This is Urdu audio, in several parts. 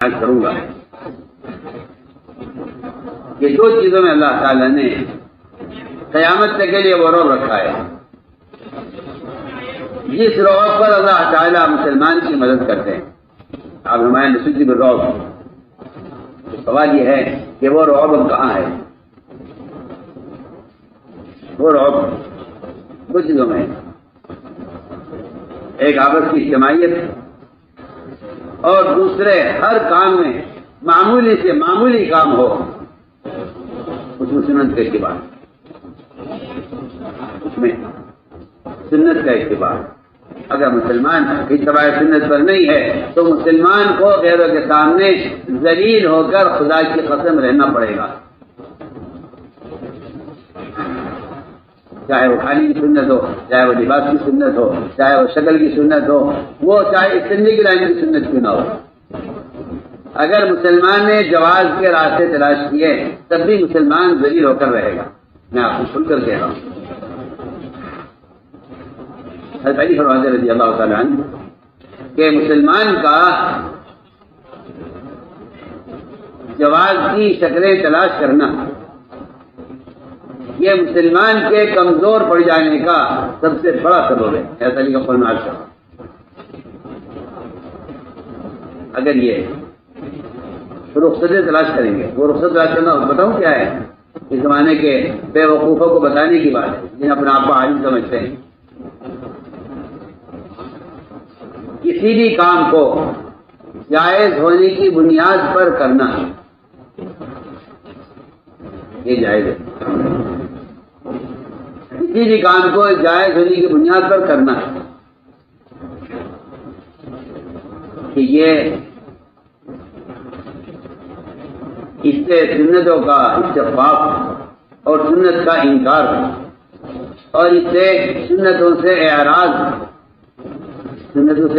کروں گا. یہ دو چیزوں میں اللہ تعالیٰ نے قیامت تک کے لیے وہ رعب رکھا ہے. جس رعب پر اللہ تعالیٰ مسلمان کی مدد کرتے ہیں. آپ ہمارے نسوسی میں رعب، سوال یہ ہے کہ وہ رعب کہاں ہے؟ وہ رعب دو چیزوں میں، ایک آپس کی اجتماعیت اور دوسرے ہر کام میں معمولی سے معمولی کام ہو اس میں سنت کا اتباع، اس میں سنت کا اتباع. اگر مسلمان اتباع سنت پر نہیں ہے تو مسلمان کو غیروں کے سامنے ذلیل ہو کر خدا کی قسم رہنا پڑے گا. چاہے وہ کھانے کی سنت ہو، چاہے وہ لباس کی سنت ہو، چاہے وہ شکل کی سنت ہو، وہ چاہے استنجے کی لائن کی سنت کیوں نہ ہو. اگر مسلمان نے جواز کے راستے تلاش کیے تب بھی مسلمان ذلیل ہو کر رہے گا. میں آپ کو کھل کر کہہ رہا ہوں. حضرت علی فرماتے رضی اللہ تعالیٰ عنہ کہ مسلمان کا جواز کی شکلیں تلاش کرنا یہ مسلمان کے کمزور پڑ جانے کا سب سے بڑا سبب ہے. حضرت علی کا فرمان ہے. اگر یہ رخصتیں تلاش کریں گے، وہ رخصت تلاش کرنا بتاؤں کیا ہے؟ اس زمانے کے بے وقوفوں کو بتانے کی بات ہے جنہیں اپنے آپ کو عالم سمجھتے ہیں. کسی بھی کام کو جائز ہونے کی بنیاد پر کرنا یہ جائز ہے. کسی بھی کام کو جائز ہونے کی بنیاد پر کرنا کہ یہ اس سے سنتوں کا استخفاف اور سنت کا انکار اور اس سے سنتوں سے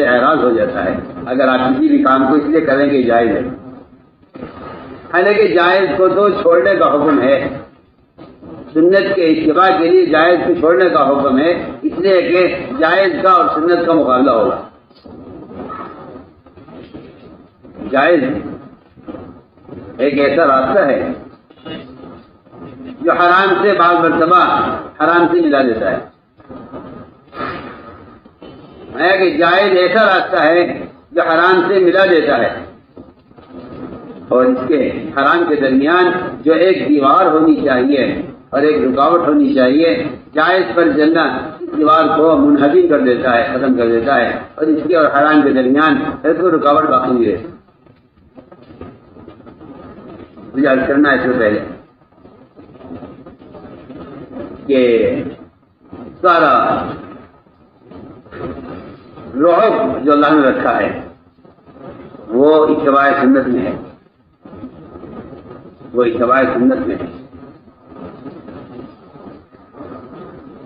اعراض ہو جاتا ہے. اگر آپ کسی بھی کام کو اس لیے کریں گے جائز ہے، حالانکہ جائز کو تو چھوڑنے کا حکم ہے. سنت کے اتباع کے لیے جائز کو چھوڑنے کا حکم ہے، اس لیے کہ جائز کا اور سنت کا مقابلہ ہوگا. جائز ایک ایسا راستہ ہے جو حرام سے بعض مرتبہ حرام سے ملا دیتا ہے. کہ جائز ایسا راستہ ہے جو حرام سے ملا دیتا ہے، اور اس کے حرام کے درمیان جو ایک دیوار ہونی چاہیے اور ایک رکاوٹ ہونی چاہیے، جائز پر چلنا دیوار کو منہدم کر دیتا ہے، ختم کر دیتا ہے، اور اس کے اور حرام کے درمیان کوئی رکاوٹ باقی نہیں رہتی. مجھے عرض کرنا ہے اس سے پہلے کہ سارا رعب جو اللہ نے رکھا ہے وہ اتباع سنت میں ہے، وہ اتباع سنت میں ہے.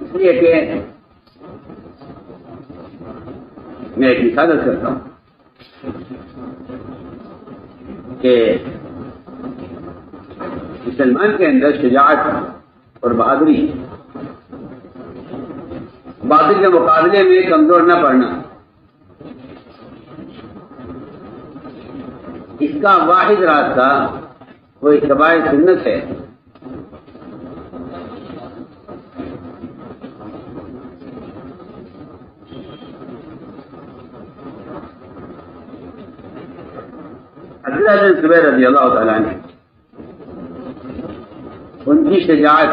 اس لیے کہ میں ایک مثال کرتا ہوں کہ مسلمان کے اندر شجاعت اور بہادری باطل کے مقابلے میں کمزور نہ پڑنا، اس کا واحد راستہ وہ اتباع سنت ہے. عبداللہ بن زبیر رضی اللہ تعالیٰ عنہ ان کی شجاعت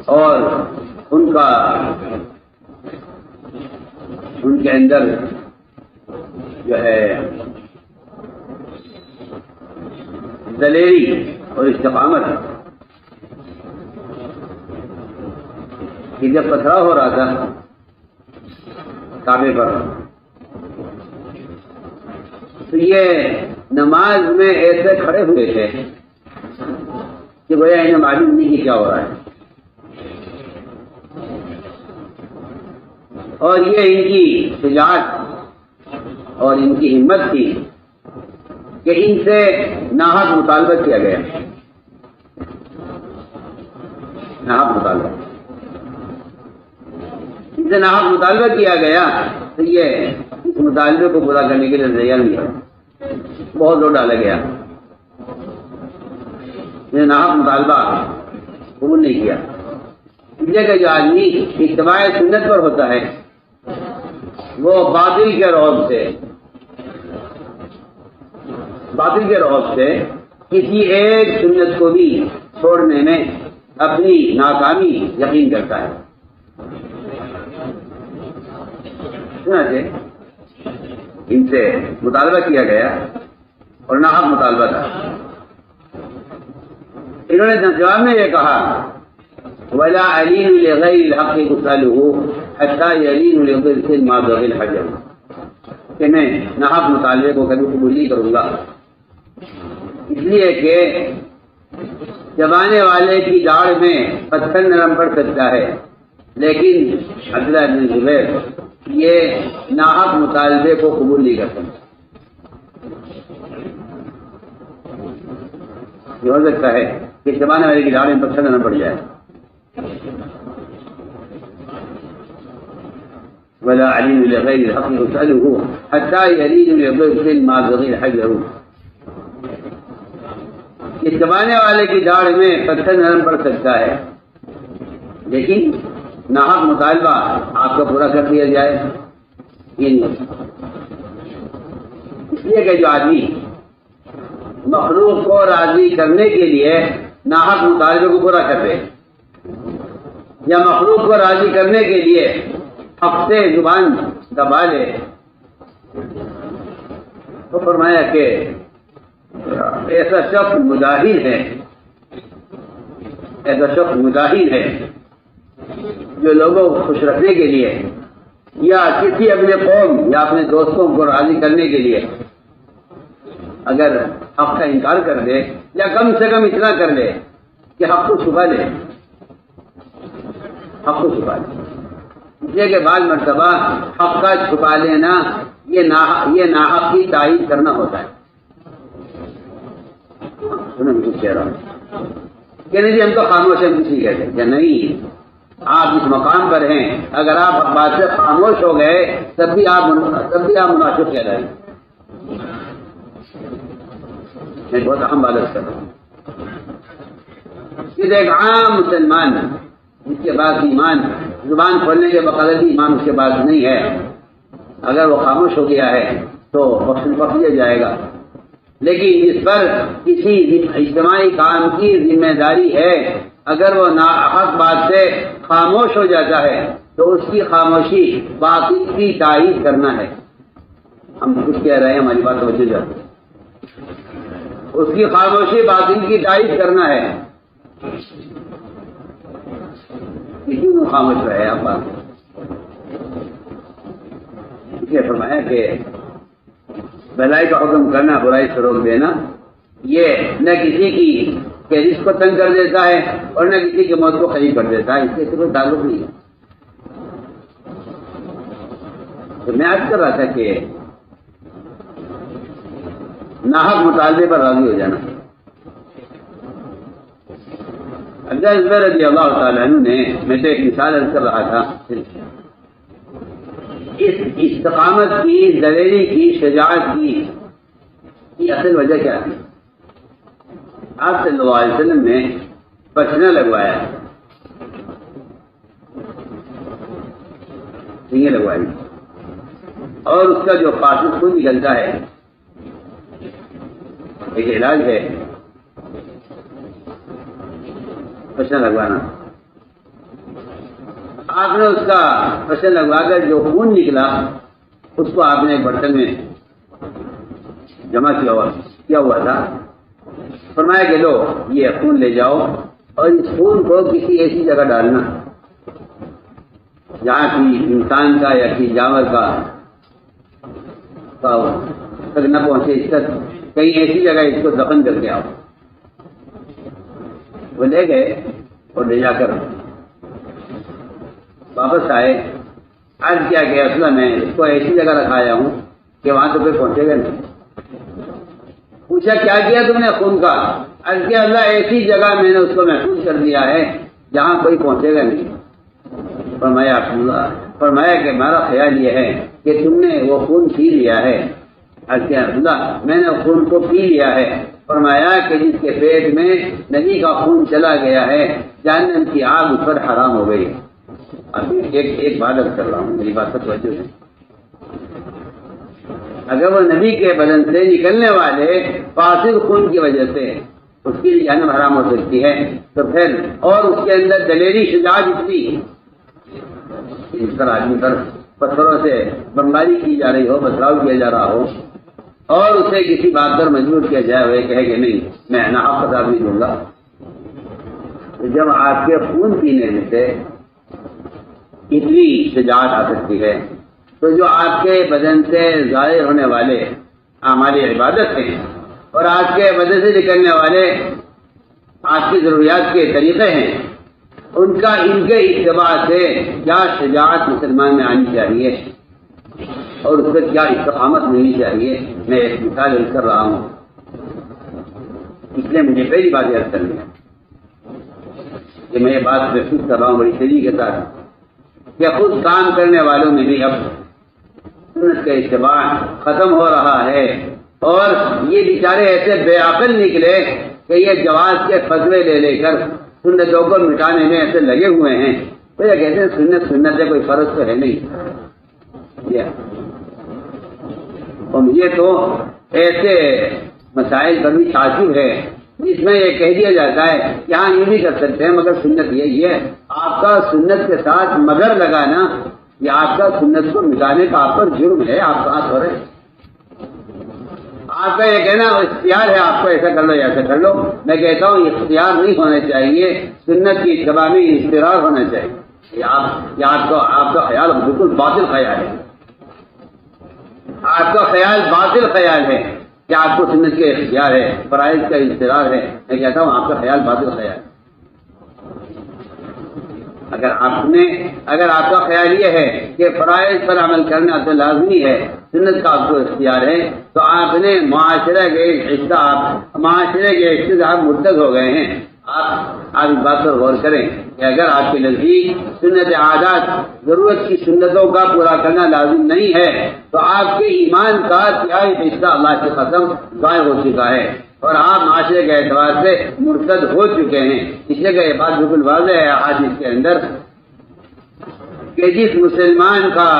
اور ان کے اندر جو ہے دلیری اور استقامت کہ جب پتھرا ہو رہا تھا کعبے پر تو یہ نماز میں ایسے کھڑے ہوئے تھے کہ گویا انہیں معلوم نہیں کہ کیا ہو رہا ہے، اور یہ ان کی شجاعت اور ان کی ہمت تھی کہ ان سے ناحق مطالبہ کیا گیا. ناحق مطالبہ سے ناحق مطالبہ کیا گیا تو یہ اس مطالبے کو پورا کرنے کے لیے تیار نہیں ہے، بہت زور ڈالا گیا، ناحق مطالبہ قبول نہیں کیا۔ اس لیے کہ جو آدمی اتباع سنت پر ہوتا ہے وہ باطل کے رعب سے کسی ایک سنت کو بھی چھوڑنے میں اپنی ناکامی یقین کرتا ہے۔ ان سے مطالبہ کیا گیا اور ناحق مطالبہ تھا۔ انہوں نے جواب میں یہ کہا وَلَا أَلِينُ لِغَيْرِ الْحَقِّ قُتَلُهُ حَتَّى يَلِينُ لِغَيْرِ مَا بَغِي الْحَجَرُ، کہ میں ناحق مطالبے کو کبھی قبول نہیں کروں گا، اس لیے کہ چبانے والے کی داڑھ میں پتھر نرم پڑ سکتا ہے، لیکن عبداللہ بن زبیر یہ ناحق مطالبے کو قبول نہیں کر سکتا۔ یہ ہو سکتا ہے کہ چبانے والے کی داڑھ میں پتھر نرم پڑ جائے۔ ولا عليم لغير الحق يسأله حتى يلين لغير ما بغي الحجر، کہ چبانے والے کی داڑھ میں پتھر نرم پڑ سکتا ہے لیکن ناحق مطالبہ آپ کا پورا کر دیا جائے، یہ نہیں ہوتا۔ اس لیے کہ جو آدمی مخلوق کو راضی کرنے کے لیے ناحق مطالبے کو پورا کر دے یا مخلوق کو راضی کرنے کے لیے حق سے زبان دبا لے، تو فرمایا کہ ایسا شخص مجاہد ہے جو لوگوں کو خوش رکھنے کے لیے یا کسی اپنے قوم یا اپنے دوستوں کو راضی کرنے کے لیے اگر حق کا انکار کر دے یا کم سے کم اتنا کر لے کہ حق کو چھپا لے، اس لیے کہ بعض مرتبہ حق کا چھپا لینا یہ ناحق کی تائید کرنا ہوتا ہے۔ کہہ رہا ہوں کہ نہیں جی ہم تو خاموش ہیں، کچھ نہیں کہتے یا نہیں، آپ اس مقام پر ہیں، اگر آپ بات سے خاموش ہو گئے تب بھی آپ منافق کہہ رہے ہیں۔ میں بہت اہم بات کر رہا ہوں کہ ایک عام مسلمان جس کے پاس ایمان زبان کھولنے کے بقدر بھی ایمان اس کے پاس نہیں ہے، اگر وہ خاموش ہو گیا ہے تو بخش دیا جائے گا، لیکن اس پر کسی اجتماعی کام کی ذمہ داری ہے۔ اگر وہ ناحق بات سے خاموش ہو جاتا ہے تو اس کی خاموشی باطل کی تائید کرنا ہے۔ ہم کچھ کہہ رہے ہیں، ہماری بات توجہ جاتی ہے، اس کی خاموشی باطل کی تائید کرنا ہے۔ کیوں خاموش رہے آپ بات؟ فرمایا کہ بھلائی کا حکم کرنا، برائی سے روک دینا، یہ نہ کسی کی کہ رزق کو تنگ کر دیتا ہے اور نہ کسی کی موت کو قریب کر دیتا ہے، اس سے کوئی تعلق نہیں ہے۔ تو میں عرض کر رہا تھا کہ ناحق مطالبے پر راضی ہو جانا۔ عبداللہ زبیر رضی اللہ تعالیٰ عنہ نے، میں تو ایک مثال عرض کر رہا تھا، اس استقامت کی، دلیری کی، شجاعت کی اصل وجہ کیا ہے؟ آپ صلی اللہ علیہ وسلم نے پسینہ لگوایا، سینگیں لگوائی، اور اس کا جو فاسد خون نکلتا ہے ایک علاج ہے پسینہ لگوانا۔ آپ نے اس کا پسینہ لگوا کر جو خون نکلا اس کو آپ نے ایک برتن میں جمع کیا ہوا تھا، فرمایا کہ لو یہ خون لے جاؤ اور اس خون کو کسی ایسی جگہ ڈالنا جہاں کی انسان کا یا کسی جانور کا تک نہ پہنچے، اس تک کہیں ایسی جگہ اس کو دفن کر کے آؤ۔ وہ لے گئے اور لے جا کر واپس آئے، عرض کیا کہ اصل میں اس کو ایسی جگہ رکھایا ہوں کہ وہاں تو کوئی پہنچے گا نہیں۔ پوچھا کیا کیا تم نے خون کا؟ عرض کیا اللہ ایسی جگہ میں نے اس کو محفوظ کر دیا ہے جہاں کوئی پہنچے گا نہیں۔ فرمایا فرمایا کہ ہمارا خیال یہ ہے کہ تم نے وہ خون پی لیا ہے. اللہ میں نے خون کو پی لیا ہے. فرمایا کہ جس کے پیٹ میں نبی کا خون چلا گیا ہے جہنم کی آگ اس پر حرام ہو گئی. اب ایک بات کر رہا ہوں، میری بات پر توجہ ہے. اگر وہ نبی کے بدن سے نکلنے والے فاسد خون کی وجہ سے اس کی جہنم حرام ہو سکتی ہے، تو پھر اور اس کے اندر دلیری شجاعت اتنی اس پر آدمی پر پتھروں سے بمباری کی جا رہی ہو، پتھراؤ کیا جا رہا ہو، اور اسے کسی بات پر مجبور کیا جائے وہ کہے کہ نہیں میں ناحق عذاب نہیں دوں گا. جب آپ کے خون پینے میں سے اتنی شجاعت آ سکتی ہے تو جو آپ کے بدن سے ظاہر ہونے والے ہماری عبادت ہیں اور آپ کے بدن سے نکلنے والے آپ کی ضروریات کے طریقے ہیں، ان کا ان کے اتباع سے کیا شجاعت مسلمان میں آنی چاہیے اور اس پر کیا استقامت ملنی چاہیے، میں ایک مثال کر رہا ہوں. اس لیے مجھے پہلی بات یاد کرنی ہے کہ میں یہ بات محسوس کر رہا ہوں بڑی تیزی کے ساتھ کہ خود کام کرنے والوں میں بھی اب سنت کا اتباع ختم ہو رہا ہے، اور یہ بیچارے ایسے بے عقل نکلے کہ یہ جواز کے فتوے لے لے کر سنتوں کو مٹانے میں ایسے لگے ہوئے ہیں. تو یہ کہتے ہیں سنت ہے، کوئی فرض تو ہے نہیں. اور مجھے تو ایسے مسائل پر بھی تعجب ہے جس میں یہ کہہ دیا جاتا ہے کہ ہاں یہ بھی کر سکتے ہیں مگر سنت یہی ہے. آپ کا سنت کے ساتھ مگر لگانا یہ آپ کا سنت کو مٹانے کا آپ پر جرم ہے. آپ کا ہاتھ ہو رہے آپ کا یہ کہنا اختیار ہے، آپ کو ایسا کر لو یا ایسا کر لو. میں کہتا ہوں یہ اختیار نہیں ہونا چاہیے، سنت کی اتباع میں اضطرار ہونا چاہیے. یہ آپ کا خیال بالکل باطل خیال ہے. آپ کا خیال باطل خیال ہے کہ آپ کو سنت کے اختیار ہے، فرائض کا اضطرار ہے. میں کہتا ہوں آپ کا خیال باطل خیال ہے. اگر آپ کا خیال یہ ہے کہ فرائض پر عمل کرنا تو لازمی ہے، سنت کا آپ کو اختیار ہے، تو آپ نے معاشرے کے حصے سے آپ مرتد ہو گئے ہیں. آپ اس بات پر غور کریں کہ اگر آپ کے نزدیک سنت عادات ضرورت کی سنتوں کا پورا کرنا لازم نہیں ہے تو آپ کے ایمان کا تہائی حصہ اللہ کی قسم ضائع ہو چکا ہے اور آپ معاشرے کے اعتبار سے مرتد ہو چکے ہیں. اس لیے کہ یہ بات بالکل واضح ہے حدیث کے اندر کہ جس مسلمان کا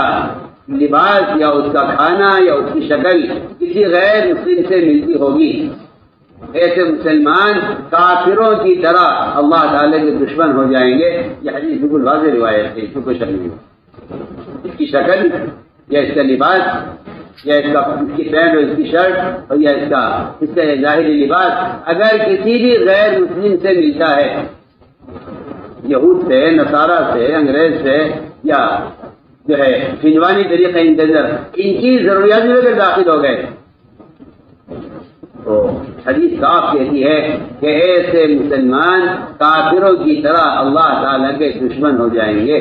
لباس یا اس کا کھانا یا اس کی شکل کسی غیر مسلم سے ملتی ہوگی، ایسے مسلمان کافروں کی طرح اللہ تعالی کے دشمن ہو جائیں گے. یہ حدیث بالکل واضح روایت ہے، اس میں کوئی شک نہیں. اس کی شکل یا اس کا لباس یا اس کی پینٹ اور اس کی شرٹ اور یا اس کا ظاہری لباس اگر کسی بھی غیر مسلم سے ملتا ہے، یہود سے، نصارہ سے، انگریز سے، یا جو ہے فنوانی طریقہ ان کی ضروریات میں اگر داخل ہو گئے تو حدیث صاف کہتی ہے کہ ایسے مسلمان کافروں کی طرح اللہ تعالیٰ کے دشمن ہو جائیں گے.